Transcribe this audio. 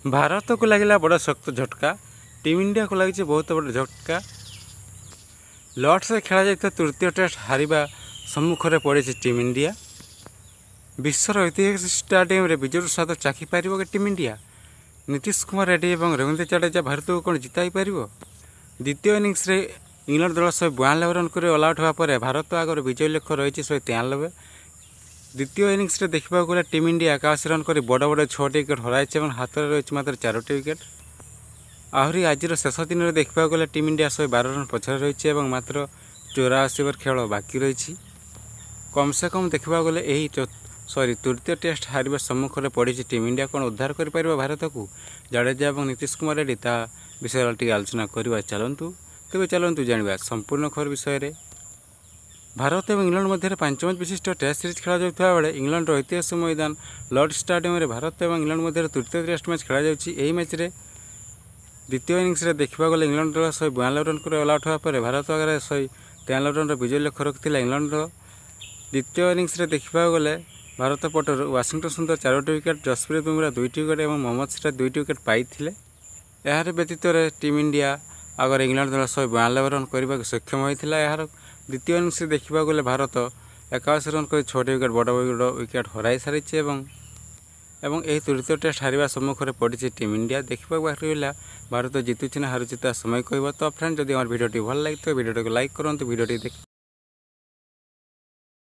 भारत को लगे बड़ा शक्त झटका। टीम इंडिया को लगी बहुत बड़ा झटका। लॉर्ड्स से खेल जाता तृतीय टेस्ट हारिबा सम्मुखें पड़ी टीम इंडिया। विश्वर ऐतिहासिक स्टाडियम विजय स्वाद चाखी पार कि टीम इंडिया। नीतीश कुमार रेड्डी और रवींद्र जडेजा भारत को कौन जिताई पार। द्वितीय इनिंग्स इंग्लैंड दल 192 रन कर ऑल आउट होगा भारत आगे विजय लक्ष्य रही 193। द्वितीय इनिंग्स देखा गले टीम इंडिया 81 रन कर बड़ बड़ 6 विकेट हर हाथ में रही मात्र 4 विकेट। आहरी आज शेष दिन में देखा गले टीम इंडिया 112 रन पछरे रही मात्र 84 ओवर खेल बाकी रही। कम से कम देखा गले तृतीय टेस्ट हारिबा सम्मुखें पड़ी टीम इंडिया कौन उद्धार कर भारत को। जडेजा और नीतीश कुमार रेड्डी ता विषय टी आलोचना करवा चलतु। तेज चलतु जाना संपूर्ण खबर विषय में। भारत और इंग्लैंड मध्य 5 मैच विशिष्ट टेस्ट सीरीज खेल जाता बेले इंग्लैंड ऐतिहासिक मैदान लॉर्ड स्टाडियम में भारत और इंग्लैंड मध्य तृतीय टेस्ट मैच खेल जाए। मैच द्वितीय इनिंग्स देखा गले इंग्लैंड दल 192 रन कर ऑल आउट होगा भारत आगे 193 रन विजय लक्ष्य रखी इंग्लैंड। द्वितीय इनिंग्स देखा गले भारत पटर वाशिंगटन सुंदर 4 विकेट, जसप्रीत बुमराह 2 विकेट और मोहम्मद सिराज 2 विकेट पाई। यार व्यतीत टीम इंडिया आगर इंग्लैंड दल 192 रन करने को सक्षम होता। यार द्वितीय इनिंग्स देखा गले भारत 81 रन कर 6 विकेट बड़ बड़ विकेट हर सारी यही तृतीय टेस्ट हारिबा सम्मुखें पड़ी टीम इंडिया। देखा बाकी रहा भारत जीतुची ना हारुची ता समय कह। तो फ्रेंड जदि आम भिडियो भल लगे तो भिडियो को लाइक करूँ। भिडियो देख